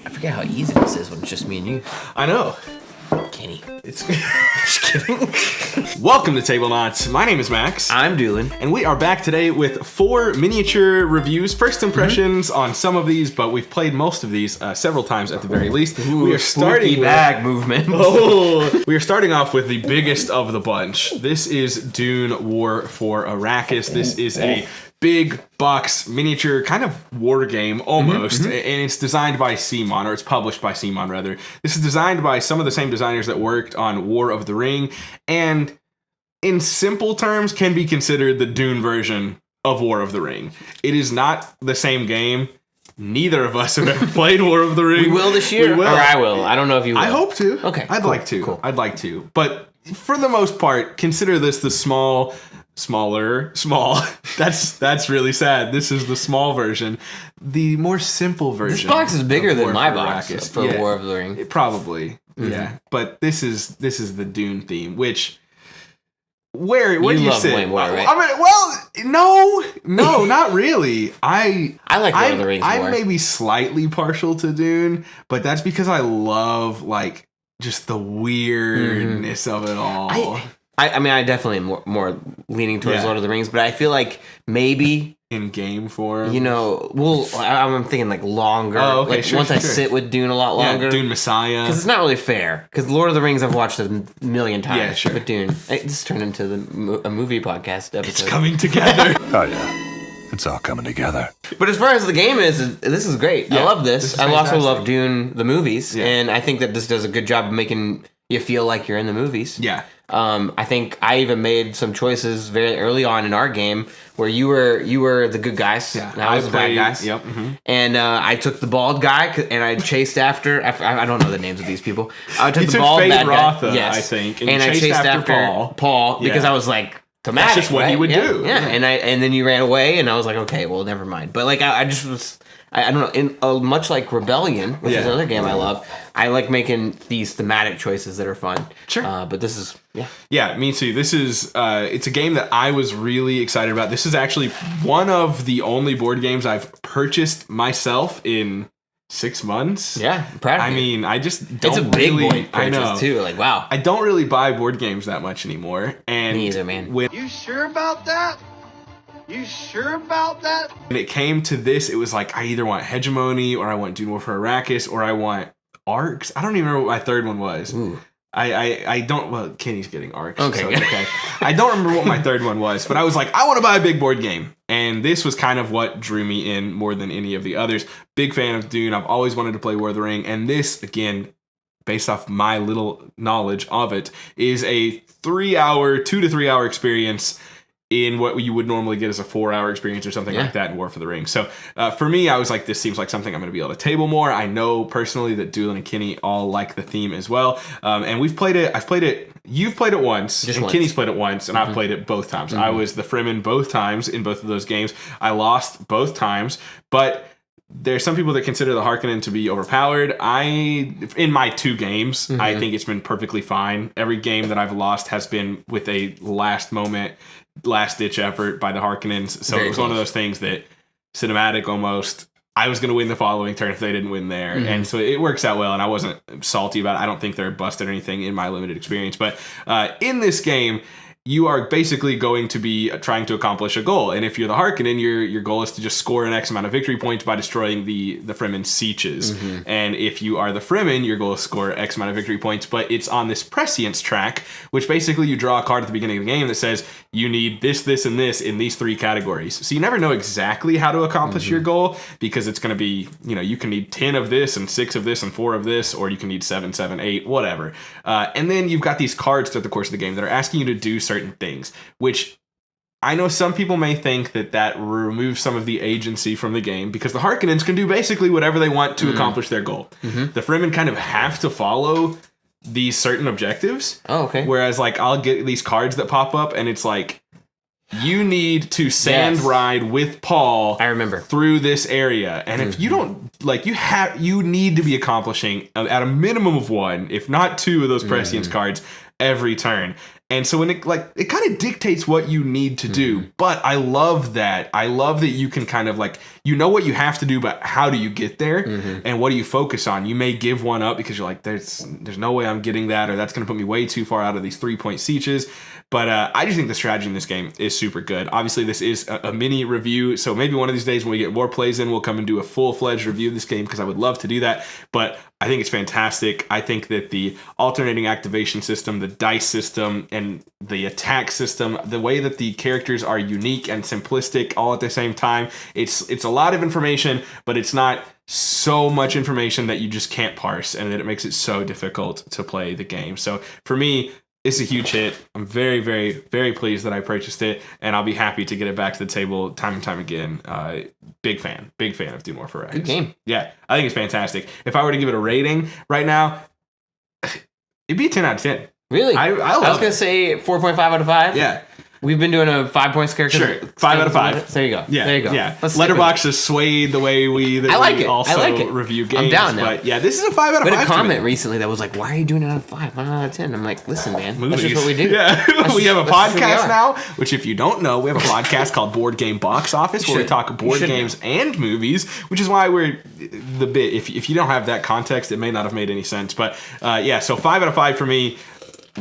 I forget how easy this is when it's just me and you. I know. Kenny. It's just kidding. Welcome to Tablenauts. My name is Max. I'm Doolin. And we are back today with 4 miniature reviews, first impressions on some of these, but we've played most of these several times at the very least. Ooh, we are starting bag movement. We are starting off with the biggest of the bunch. This is Dune War for Arrakis. This is a big box miniature kind of war game almost, and it's designed by CMON, or it's published by CMON rather. This is designed by some of the same designers that worked on War of the Ring, and in simple terms can be considered the Dune version of War of the Ring. It is not the same game. Neither of us have ever played War of the Ring. We will this year, or I will. I don't know if you will. I hope to. Okay, I'd like to. Cool. I'd like to. But for the most part, consider this the small. That's really sad. This is the small version. The more simple version. This box is bigger than my box for War of the Ring. Probably. Yeah. But this is the Dune theme, which where do you sit? Way more, right? I mean, no, not really. I like Lord of the Rings more. I'm maybe slightly partial to Dune, but that's because I love like just the weirdness of it all. I mean, I definitely am more leaning towards Lord of the Rings, but I feel like maybe in game form, I'm thinking like longer. Oh, okay, like once I sit with Dune a lot longer. Yeah, Dune Messiah. Because it's not really fair. Because Lord of the Rings I've watched a million times. Yeah, sure. But Dune, this turned into a movie podcast episode. It's coming together. Oh yeah. It's all coming together. But as far as the game is, this is great. Yeah, I love this. I also love Dune, the movies, and I think that this does a good job of making you feel like you're in the movies. Yeah. I think I even made some choices very early on in our game where you were the good guys, and I was the bad guys. Yep. And I took the bald guy, and I chased after. I don't know the names of these people. I took the bald bad guy, yes, I think, and I chased after Paul because I was like. Thematic, that's just what he would do. Yeah, and then you ran away, and I was like, okay, well, never mind. But like, I just was, I don't know, much like Rebellion, which is another game I love. I like making these thematic choices that are fun. Sure. But this is, yeah, me too. This is, it's a game that I was really excited about. This is actually one of the only board games I've purchased myself in 6 months. Yeah, I'm proud of you. I mean, I just don't. It's a big really, board purchase too. Like, wow. I don't really buy board games that much anymore. And me either, man. You sure about that? You sure about that? When it came to this, it was like I either want Hegemony or I want Dune War for Arrakis or I want Arcs. I don't even remember what my third one was. Ooh. I don't. Well, Kenny's getting Arcs. Okay. So it's okay. I don't remember what my third one was, but I was like, I want to buy a big board game, and this was kind of what drew me in more than any of the others. Big fan of Dune. I've always wanted to play War of the Ring, and this, again, based off my little knowledge of it, is a 2 to 3 hour experience in what you would normally get as a 4-hour experience or something like that in War for the Ring. So for me, I was like, this seems like something I'm going to be able to table more. I know personally that Doolin and Kenny all like the theme as well. And we've played it. I've played it. You've played it once. Kenny's played it once, and I've played it both times. I was the Fremen both times in both of those games. I lost both times, but there's some people that consider the Harkonnen to be overpowered. In my 2 games, I think it's been perfectly fine. Every game that I've lost has been with a last-ditch effort by the Harkonnens. So it was one of those things that, cinematic almost, I was going to win the following turn if they didn't win there. And so it works out well, and I wasn't salty about it. I don't think they're busted or anything in my limited experience. But in this game, you are basically going to be trying to accomplish a goal. And if you're the Harkonnen, your goal is to just score an X amount of victory points by destroying the Fremen sieges. And if you are the Fremen, your goal is to score X amount of victory points, but it's on this prescience track, which basically you draw a card at the beginning of the game that says you need this, this, and this in these 3 categories. So you never know exactly how to accomplish your goal, because it's going to be, you can need 10 of this and 6 of this and 4 of this, or you can need 7, 7, 8, whatever. And then you've got these cards throughout the course of the game that are asking you to do certain things, which I know some people may think that removes some of the agency from the game, because the Harkonnens can do basically whatever they want to accomplish their goal. The Fremen kind of have to follow these certain objectives. Oh, okay. Whereas, like, I'll get these cards that pop up, and it's like, you need to sand ride with Paul. I remember through this area, and if you don't you need to be accomplishing at a minimum of 1, if not 2, of those prescience cards every turn. And so when it kind of dictates what you need to do, but I love that. I love that you can kind of like, you know what you have to do, but how do you get there and what do you focus on? You may give one up because you're like, there's no way I'm getting that, or that's going to put me way too far out of these 3-point sieges. But I just think the strategy in this game is super good. Obviously, this is a mini review, so maybe one of these days when we get more plays in, we'll come and do a full-fledged review of this game because I would love to do that. But I think it's fantastic. I think that the alternating activation system, the dice system, and the attack system, the way that the characters are unique and simplistic all at the same time, it's a lot of information, but it's not so much information that you just can't parse, and that it makes it so difficult to play the game. So for me, it's a huge hit. I'm very, very, very pleased that I purchased it, and I'll be happy to get it back to the table time and time again. Big fan of Dune War for Arrakis. Good game. Yeah, I think it's fantastic. If I were to give it a rating right now, it'd be a 10 out of 10. Really? I was going to say 4.5 out of 5. Yeah. We've been doing a 5-point scale. Sure, 5 out of 5. There you go. Yeah, there you go. Yeah. Letterboxd has swayed the way we also review games. I'm down now. But yeah, this is a 5 out of 5. We had a comment recently that was like, "Why are you doing it out of 5? Why not out of 10?" I'm like, "Listen, man, Movies. that's just what we do." Yeah, we have a podcast now, which if you don't know, we have a podcast called Board Game Box Office where we talk board games and movies, which is why we're the bit. If you don't have that context, it may not have made any sense. But yeah, so 5 out of 5 for me.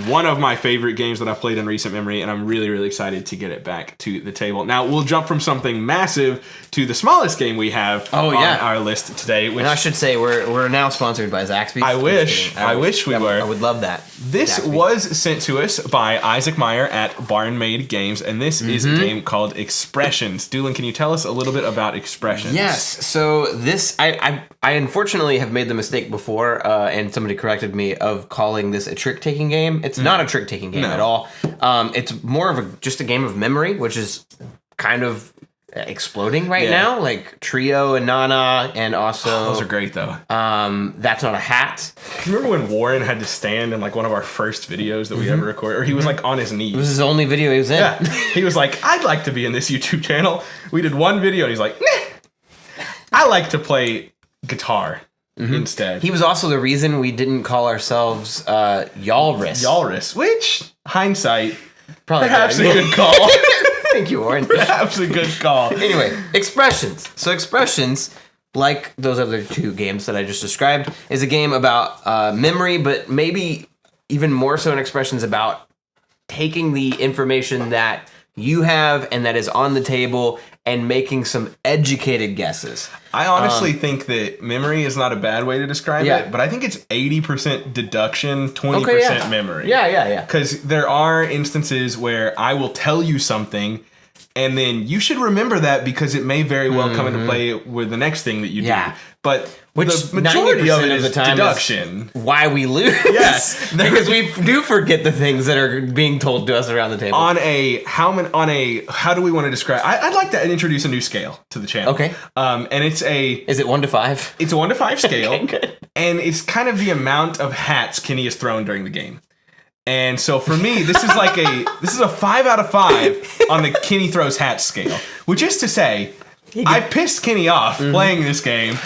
One of my favorite games that I've played in recent memory, and I'm really, really excited to get it back to the table. Now, we'll jump from something massive to the smallest game we have on our list today. Which, and I should say, we're now sponsored by Zaxby's. I wish we were. I would love that. This Zaxby's was sent to us by Isaac Meyer at Barn-Made Games, and this is a game called Expressions. Doolin, can you tell us a little bit about Expressions? Yes. So this, I unfortunately have made the mistake before, and somebody corrected me, of calling this a trick-taking game. It's not a trick-taking game at all. It's more of just a game of memory, which is kind of exploding right now. Like Trio and Nana, and also those are great though. That's Not a Hat. Do you remember when Warren had to stand in like one of our first videos that we ever recorded, or he was like on his knees? It was his only video he was in. Yeah, he was like, "I'd like to be in this YouTube channel." We did one video, and he's like, "Nah, I like to play guitar." Instead, he was also the reason we didn't call ourselves Yalris. Which hindsight, Probably perhaps a good call. Thank you, Warren. Perhaps a good call. Anyway, Expressions. So Expressions, like those other two games that I just described, is a game about memory, but maybe even more so in Expressions about taking the information that you have and that is on the table and making some educated guesses. I honestly think that memory is not a bad way to describe it, but I think it's 80% deduction, 20% memory. Yeah. Because there are instances where I will tell you something, and then you should remember that because it may very well come into play with the next thing that you do. But the majority of it is deduction. Is why we lose. Yes, because we do forget the things that are being told to us around the table. How do we want to describe? I'd like to introduce a new scale to the channel. Okay. And it's Is it 1 to 5? It's a 1 to 5 scale. Okay, good. And it's kind of the amount of hats Kenny has thrown during the game. And so for me, this is a 5 out of 5 on the Kenny throws hats scale, which is to say, I pissed Kenny off playing this game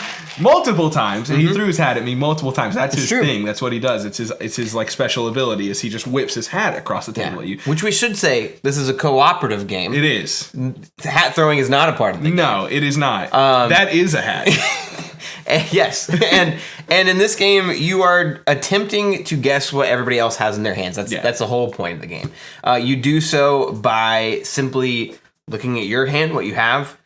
multiple times, and he threw his hat at me multiple times. That's his thing. That's what he does. It's his like special ability is he just whips his hat across the table at you. Which we should say, this is a cooperative game. It is. Hat throwing is not a part of the game. No, it is not. That is a hat. Yes, and in this game, you are attempting to guess what everybody else has in their hands. That's the whole point of the game. You do so by simply looking at your hand, what you have,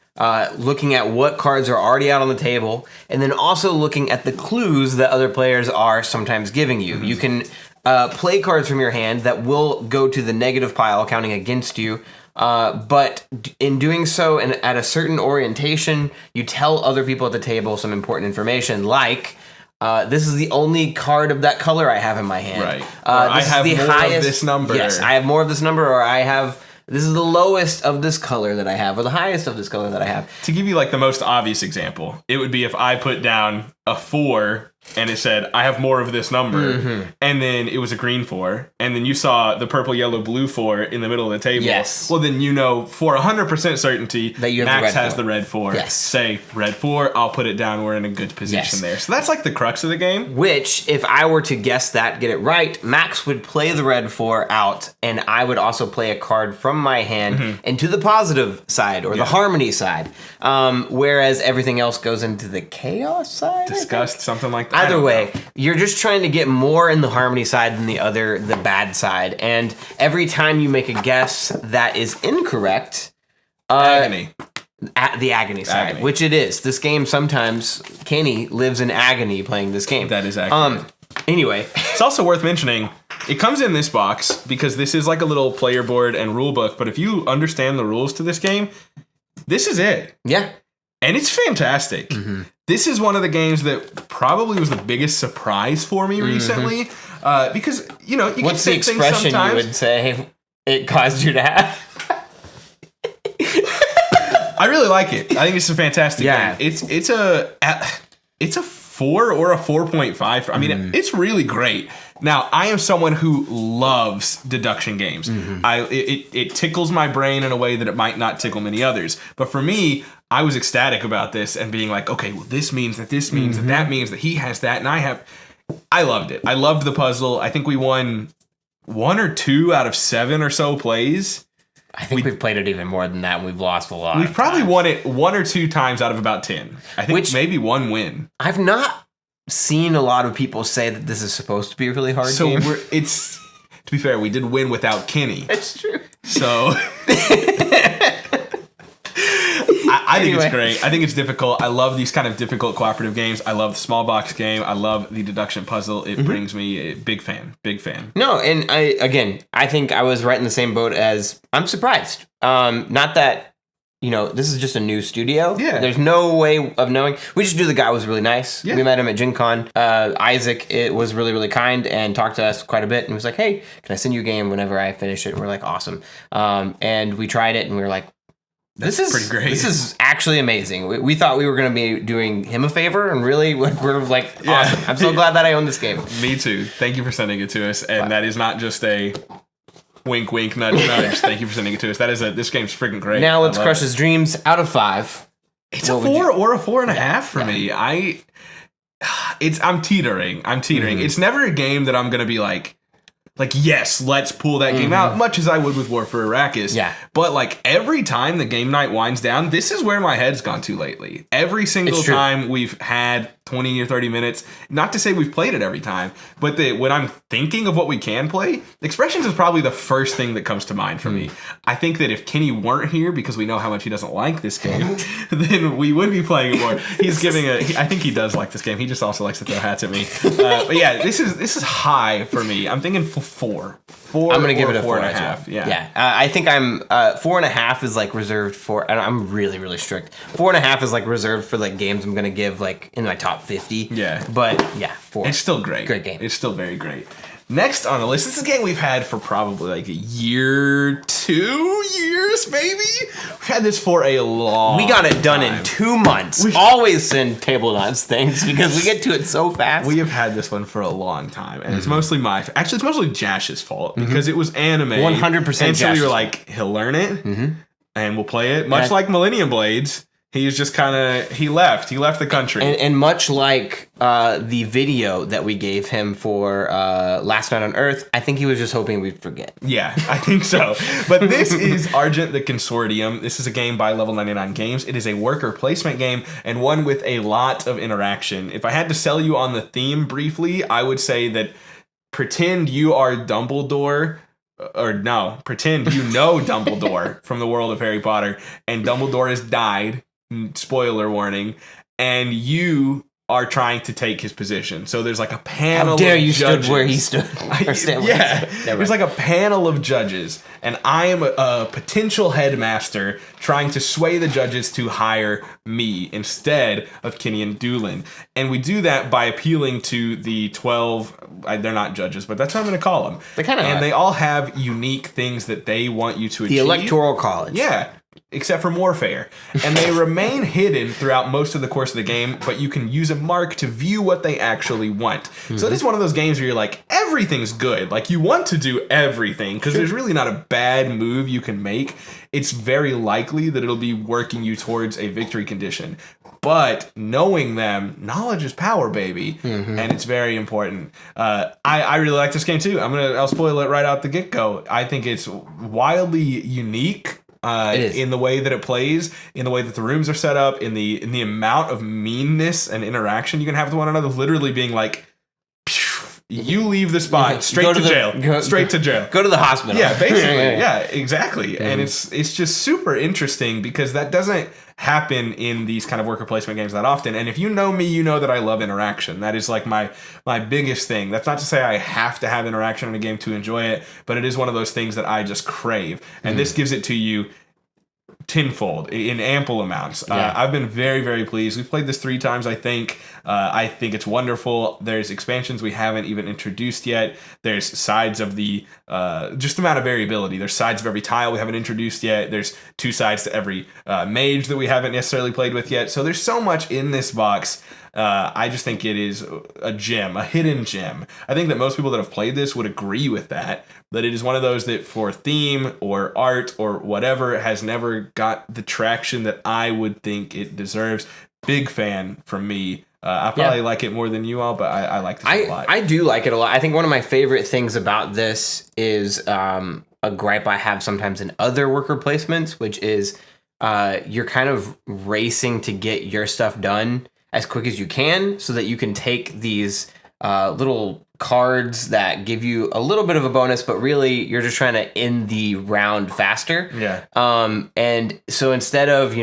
looking at what cards are already out on the table, and then also looking at the clues that other players are sometimes giving you. You can play cards from your hand that will go to the negative pile, counting against you. But in doing so, and at a certain orientation, you tell other people at the table some important information, like this is the only card of that color I have in my hand. Right. I have more of this number. Yes, I have more of this number, or this is the lowest of this color that I have, or the highest of this color that I have. To give you like the most obvious example, it would be if I put down a 4 and it said, I have more of this number, and then it was a green 4, and then you saw the purple, yellow, blue 4 in the middle of the table, well, then you know for 100% certainty that Max has the red 4. Yes. Say, red 4, I'll put it down, we're in a good position there. So that's like the crux of the game. Which, if I were to guess that, get it right, Max would play the red 4 out, and I would also play a card from my hand into the positive side, or the harmony side, whereas everything else goes into the chaos side? Disgust, something like that. Either way, you're just trying to get more in the harmony side than the bad side. And every time you make a guess that is incorrect, agony. The agony side, which it is. This game sometimes, Kenny lives in agony playing this game. That is accurate. Anyway. It's also worth mentioning, it comes in this box because this is like a little player board and rule book, but if you understand the rules to this game, this is it. Yeah. And it's fantastic. This is one of the games that probably was the biggest surprise for me recently. Because, you know, you What's can the expression you would say it caused you to have? I really like it. I think it's a fantastic game. It's a 4 or a 4.5. I mean, it's really great. Now, I am someone who loves deduction games. It tickles my brain in a way that it might not tickle many others. But for me, I was ecstatic about this and being like, okay, well, this means that this means that means that he has that, and I loved it. I loved the puzzle. I think we won 1 or 2 out of 7 or so plays. I think we've played it even more than that, and we've lost a lot. We've probably won it 1 or 2 times out of about 10. I think maybe 1 win. I've not seen a lot of people say that this is supposed to be a really hard game. So to be fair, we did win without Kenny. It's true. So I think it's great. I think it's difficult. I love these kind of difficult cooperative games. I love the small box game. I love the deduction puzzle. It brings me a big fan. No, and I think I was right in the same boat as I'm surprised. Not that, you know, this is just a new studio. Yeah. There's no way of knowing. We just knew the guy was really nice. Yeah. We met him at Gen Con. Isaac was really, really kind and talked to us quite a bit and was like, hey, can I send you a game whenever I finish it? And we're like, awesome. And we tried it and we were like, This is pretty great. This is actually amazing. We thought we were going to be doing him a favor, and really, we're like, awesome. I'm so glad that I own this game. Me too. Thank you for sending it to us. And that is not just a wink, wink, nudge, nudge. Thank you for sending it to us. This game's freaking great. Now let's crush his dreams out of 5. It's a 4 or a 4.5 for me. I'm teetering. It's never a game that I'm going to be like, yes, let's pull that game out, much as I would with War for Arrakis. Yeah. But, like, every time the game night winds down, this is where my head's gone to lately. Every single time we've had 20 or 30 minutes, not to say we've played it every time, but when I'm thinking of what we can play, Expressions is probably the first thing that comes to mind for me. I think that if Kenny weren't here, because we know how much he doesn't like this game, then we would be playing it more. I think he does like this game. He just also likes to throw hats at me. But yeah, this is high for me. I'm thinking 4. I'm gonna give it a 4.5. Yeah. I think I'm 4.5 is like reserved for, and I'm really, really strict. 4.5 is like reserved for like games I'm gonna give like in my top 50. Yeah. But yeah, 4. It's still great. Great game. It's still very great. Next on the list, this is a game we've had for probably like a year, 2 years, maybe. We've had this for a long time. We got it done in 2 months. We always send Tablenauts things because we get to it so fast. We have had this one for a long time, and it's mostly it's mostly Jash's fault because it was anime. 100%. And so we were like, he'll learn it, and we'll play it. Much like Millennium Blades. He's just kind of, he left the country. And much like the video that we gave him for Last Night on Earth, I think he was just hoping we'd forget. Yeah, I think so. But this is Argent the Consortium. This is a game by Level 99 Games. It is a worker placement game and one with a lot of interaction. If I had to sell you on the theme briefly, I would say that pretend you are Dumbledore. Or no, pretend you know Dumbledore from the world of Harry Potter, and Dumbledore has died. Spoiler warning, and you are trying to take his position. So there's like a panel. How dare of you judges. stood where he stood? There's like a panel of judges, and I am a potential headmaster trying to sway the judges to hire me instead of Kenny and Doolin. And we do that by appealing to the 12. They're not judges, but that's what I'm going to call them. They kind of and they all have unique things that they want you to achieve. The Electoral College. Yeah. except for Morfair. And they remain hidden throughout most of the course of the game, but you can use a mark to view what they actually want. So it is one of those games where you're like, everything's good. Like, you want to do everything, because there's really not a bad move you can make. It's very likely that it'll be working you towards a victory condition. But knowing them, knowledge is power, baby, and it's very important. I really like this game too. I'll spoil it right out the get-go. I think it's wildly unique. In the way that it plays, in the way that the rooms are set up, in the amount of meanness and interaction you can have with one another, literally being like, you leave the spot, straight to jail. Straight to jail. Go to the hospital. Yeah, basically. Yeah, exactly. And it's just super interesting because that doesn't happen in these kind of worker placement games that often. And if you know me, you know that I love interaction. That is like my biggest thing. That's not to say I have to have interaction in a game to enjoy it, but it is one of those things that I just crave. And this gives it to you tenfold in ample amounts. I've been very, very pleased. We've played this 3 times, I think. I think it's wonderful. There's expansions we haven't even introduced yet. There's sides of the just amount of variability. There's sides of every tile we haven't introduced yet. There's 2 sides to every mage that we haven't necessarily played with yet. So there's so much in this box. I just think it is a gem, a hidden gem. I think that most people that have played this would agree with that it is one of those that for theme or art or whatever has never got the traction that I would think it deserves. Big fan from me. I probably like it more than you all, but I like this a lot. I do like it a lot. I think one of my favorite things about this is a gripe I have sometimes in other worker placements, which is you're kind of racing to get your stuff done as quick as you can so that you can take these little cards that give you a little bit of a bonus, but really you're just trying to end the round faster. Yeah. And so instead of,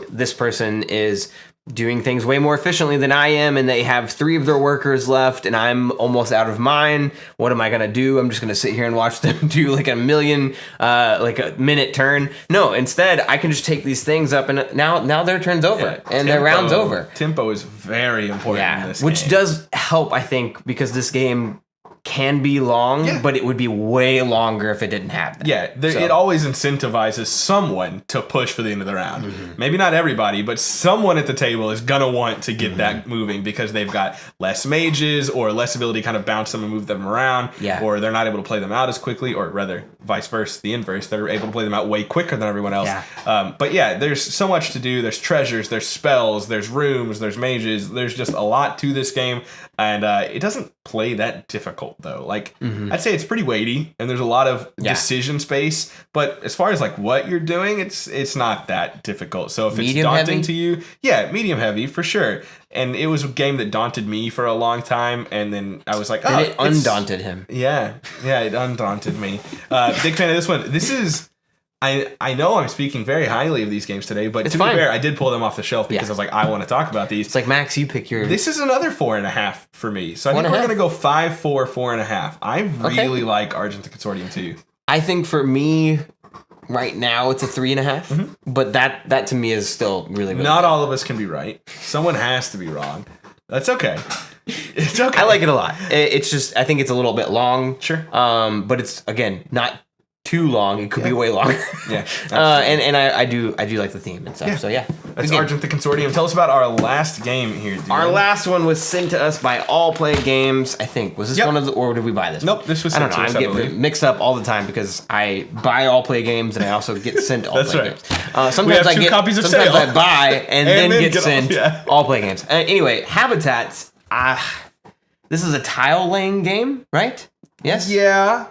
this person is doing things way more efficiently than I am, and they have 3 of their workers left, and I'm almost out of mine. What am I gonna do? I'm just gonna sit here and watch them do like a minute turn. No, instead I can just take these things up, and now their turn's over, and their round's over. Tempo is very important in this game. Which does help, I think, because this game can be long, but it would be way longer if it didn't have that. Yeah, it always incentivizes someone to push for the end of the round. Maybe not everybody, but someone at the table is going to want to get that moving because they've got less mages or less ability to kind of bounce them and move them around, or they're not able to play them out as quickly, or rather, vice versa, the inverse. They're able to play them out way quicker than everyone else. But there's so much to do. There's treasures, there's spells, there's rooms, there's mages. There's just a lot to this game, and it doesn't play that difficult though. Like I'd say it's pretty weighty and there's a lot of decision space, but as far as like what you're doing, it's not that difficult. So if medium it's daunting to you, medium heavy for sure. And it was a game that daunted me for a long time, and then I was like, and it undaunted him. Yeah, it undaunted me. Big fan of this one. This is I know I'm speaking very highly of these games today, but to be fair, I did pull them off the shelf because I was like, I want to talk about these. It's like, Max, you pick your... This is another 4.5 for me. So I think we're going to go 5, 4, 4.5. I really like Argent Consortium too. I think for me, right now, it's a 3.5. But that to me is still really, really Not good. all of us can be right. Someone has to be wrong. That's okay. It's okay. I like it a lot. It's just, I think it's a little bit long. Sure. But it's, again, not too long. It could be way longer. And I do like the theme and stuff. So that's Argent the Consortium. Tell us about our last game here, dude. Our last one was sent to us by All Play Games. I think was this one of the, or did we buy this? Nope, this was. I don't know. I'm getting mixed up all the time because I buy All Play Games and I also get sent All Play games. Sometimes I get copies of sometimes I buy and then get sent All Play games. Anyway, Habitats. This is a tile laying game, right? Yes. Yeah.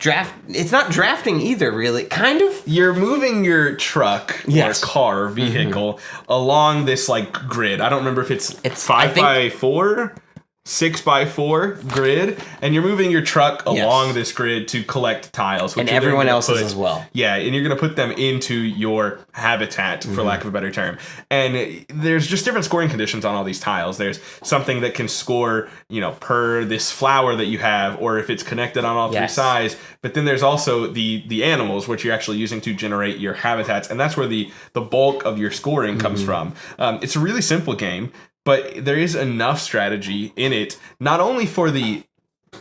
It's not drafting either, really. Kind of. You're moving your truck or car vehicle along this like grid. I don't remember if it's 5x4, 6x4 grid, and you're moving your truck along this grid to collect tiles. And everyone else's as well. Yeah, and you're going to put them into your habitat, for lack of a better term. And there's just different scoring conditions on all these tiles. There's something that can score, per this flower that you have, or if it's connected on all 3 sides. But then there's also the animals, which you're actually using to generate your habitats. And that's where the bulk of your scoring comes from. It's a really simple game. But there is enough strategy in it, not only for the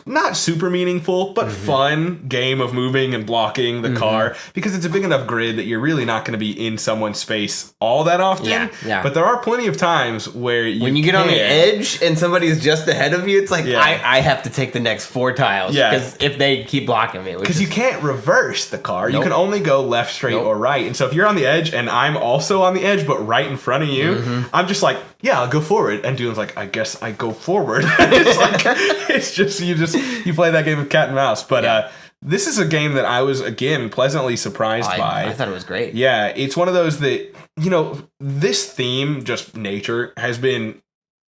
not super meaningful, but fun game of moving and blocking the car, because it's a big enough grid that you're really not going to be in someone's space all that often. Yeah. But there are plenty of times where when you get on the edge and somebody's just ahead of you, it's like, I have to take the next 4 tiles. Yeah. Because if they keep blocking me. Because you can't reverse the car. You can only go left, straight, or right. And so if you're on the edge and I'm also on the edge, but right in front of you, I'm just like, yeah, I'll go forward. And Dune's like, I guess I go forward. It's like, it's just, you play that game of cat and mouse. But this is a game that I was, again, pleasantly surprised by. I thought it was great. Yeah, it's one of those that, this theme, just nature, has been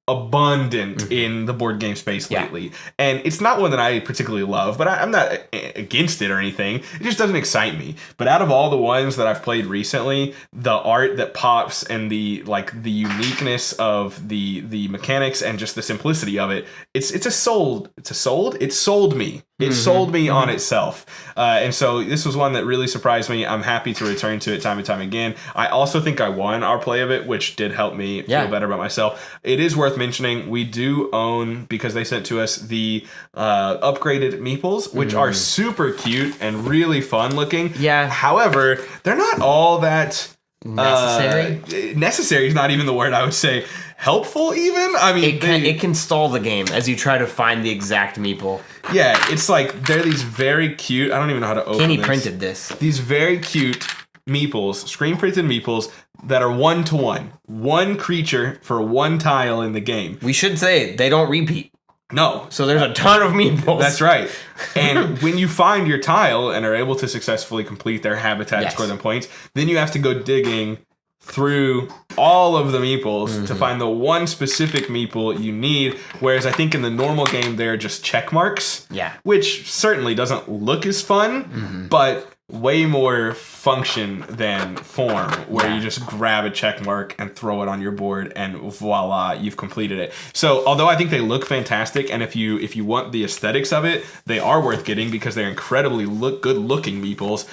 abundant in the board game space lately. And it's not one that I particularly love, but I'm not against it or anything. It just doesn't excite me. But out of all the ones that I've played recently, the art that pops and the uniqueness of the mechanics and just the simplicity of it, it sold me. It sold me on itself. And so this was one that really surprised me. I'm happy to return to it time and time again. I also think I won our play of it, which did help me feel better about myself. It is worth mentioning, we do own, because they sent to us, the upgraded Meeples, which are super cute and really fun looking. Yeah. However, they're not all that... necessary? Necessary is not even the word I would say. Helpful even? I mean, it can stall the game as you try to find the exact meeple. Yeah, it's like they're these very cute. I don't even know how to open Kenny this. printed this. These very cute Meeples, screen printed Meeples that are 1-to-1. One creature for one tile in the game. We should say they don't repeat. No. So there's a ton of Meeples. That's right. And when you find your tile and are able to successfully complete their habitat and score them points, then you have to go digging through all of the Meeples to find the one specific Meeple you need, whereas I think in the normal game they're just check marks, which certainly doesn't look as fun, but way more function than form, where you just grab a check mark and throw it on your board and voila, you've completed it. So although I think they look fantastic, and if you want the aesthetics of it, they are worth getting because they're incredibly good looking Meeples,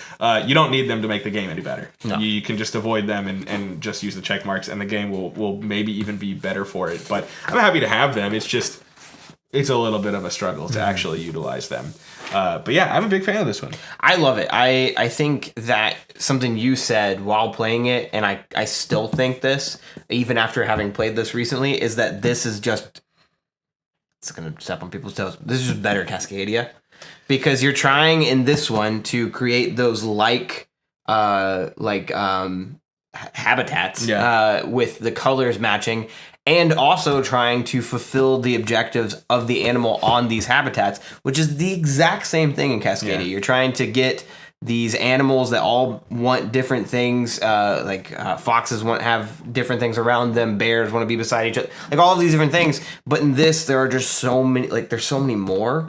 you don't need them to make the game any better. No. You can just avoid them and just use the check marks, and the game will maybe even be better for it. But I'm happy to have them. It's a little bit of a struggle to actually utilize them. But yeah, I'm a big fan of this one. I love it. I think that something you said while playing it, and I still think this, even after having played this recently, is that this is just... It's going to step on people's toes. This is just better Cascadia. Because you're trying in this one to create those habitats with the colors matching, and also trying to fulfill the objectives of the animal on these habitats, which is the exact same thing in Cascadia. You're trying to get these animals that all want different things, foxes want to have different things around them, bears want to be beside each other, like all of these different things. But in this, there are just so many, there's so many more.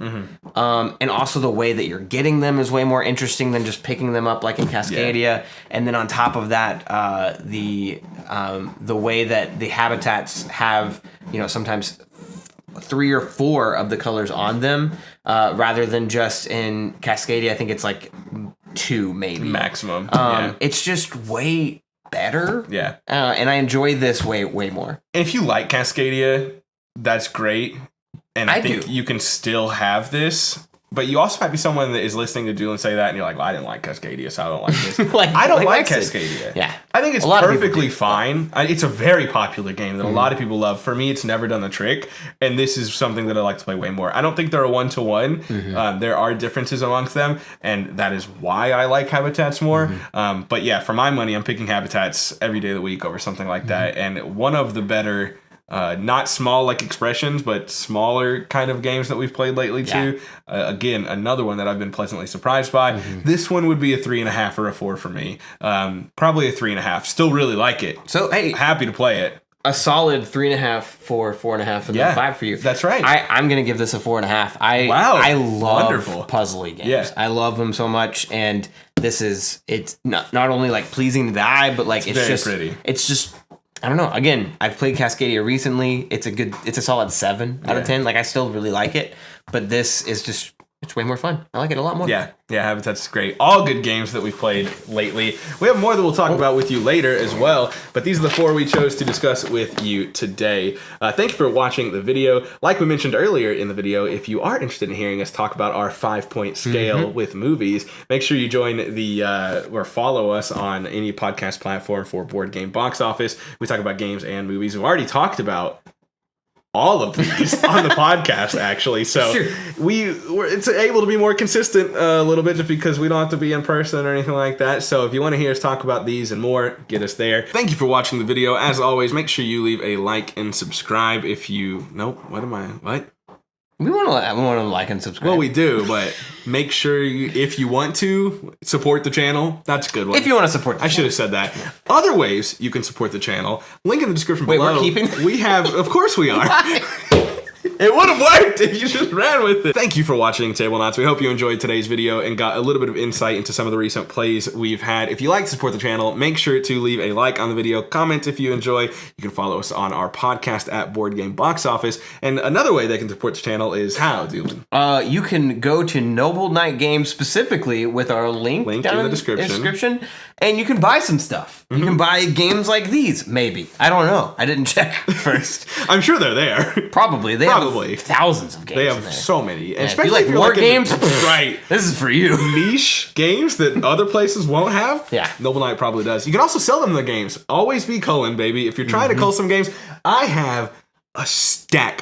And also the way that you're getting them is way more interesting than just picking them up like in Cascadia. And then on top of that, the way that the habitats have, sometimes 3 or 4 of the colors on them, rather than just in Cascadia, I think it's like 2 maybe maximum. It's just way better. And I enjoy this way more. And if you like Cascadia, that's great. And I think you can still have this. But you also might be someone that is listening to Doolin say that, and you're like, well, I didn't like Cascadia, so I don't like this. I don't like Cascadia. Yeah. I think it's perfectly fine. It's a very popular game that a lot of people love. For me, it's never done the trick, and this is something that I like to play way more. I don't think they're a 1-to-1. There are differences amongst them, and that is why I like Habitats more. But yeah, for my money, I'm picking Habitats every day of the week over something like that. And one of the better... not small like Expressions, but smaller kind of games that we've played lately too. Again, another one that I've been pleasantly surprised by. This one would be a 3.5 or a 4 for me. Probably a 3.5. Still really like it. So hey, happy to play it. A solid 3.5, 4, 4.5, and then 5 for you. That's right. I'm gonna give this a 4.5. I love puzzly games. I love them so much, and it's not only like pleasing to the eye, but like it's just pretty. It's just. I don't know. Again, I've played Cascadia recently. It's a solid 7 out of 10. Like, I still really like it, but this is it's It's way more fun. I like it a lot more. Yeah, Habitats is great. All good games that we've played lately. We have more that we'll talk about with you later as well, but these are the 4 we chose to discuss with you today. Thank you for watching the video. Like we mentioned earlier in the video, if you are interested in hearing us talk about our 5-point scale with movies, make sure you join or follow us on any podcast platform for Board Game Box Office. We talk about games and movies. We've already talked about all of these on the podcast, actually. So it's able to be more consistent a little bit just because we don't have to be in person or anything like that. So if you want to hear us talk about these and more, get us there. Thank you for watching the video. As always, make sure you leave a like and subscribe if you... Nope, what? We want to like and subscribe. Well, we do, but make sure if you want to support the channel, that's a good one. If you want to support the channel. I should have said that. Other ways you can support the channel, link in the description below. Wait, we're keeping? We have, of course we are. It would have worked if you just ran with it. Thank you for watching Tablenauts. We hope you enjoyed today's video and got a little bit of insight into some of the recent plays we've had. If you like to support the channel, make sure to leave a like on the video, comment if you enjoy. You can follow us on our podcast at Board Game Box Office. And another way they can support the channel is how, Doolin? You can go to Noble Knight Games specifically with our link down in the description. And you can buy some stuff. You can buy games like these, maybe. I don't know. I didn't check first. I'm sure they're there. Probably. They have thousands of games. They have so many. And especially if you like war games, right. This is for you. Niche games that other places won't have. Yeah. Noble Knight probably does. You can also sell them the games. Always be culling, baby. If you're trying to cull some games, I have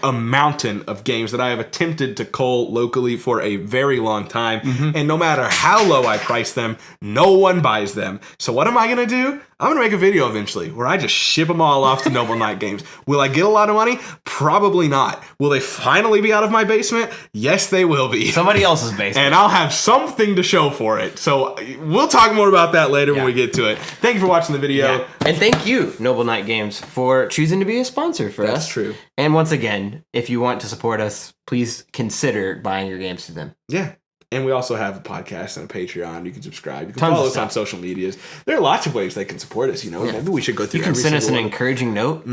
a mountain of games that I have attempted to cull locally for a very long time. And no matter how low I price them, no one buys them. So what am I going to do? I'm going to make a video eventually where I just ship them all off to Noble Knight Games. Will I get a lot of money? Probably not. Will they finally be out of my basement? Yes, they will be. Somebody else's basement. And I'll have something to show for it. So we'll talk more about that later when we get to it. Thank you for watching the video. Yeah. And thank you, Noble Knight Games, for choosing to be a sponsor for us. That's true. And once again, if you want to support us, please consider buying your games to them. Yeah. And we also have a podcast and a Patreon. You can subscribe. You can Tons follow of us on social medias. There are lots of ways they can support us. Maybe we should go through. You can send us an encouraging note.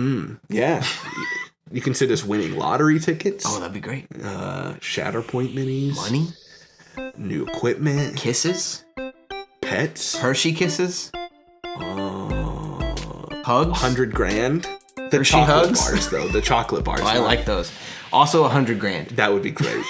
Yeah. You can send us winning lottery tickets. Oh, that'd be great. Shatterpoint minis. Money. New equipment. Kisses. Pets. Hershey kisses. Hugs. 100 grand. The Hershey chocolate hugs? bars, though. The chocolate bars. Oh, I like those. Also, 100 grand. That would be great.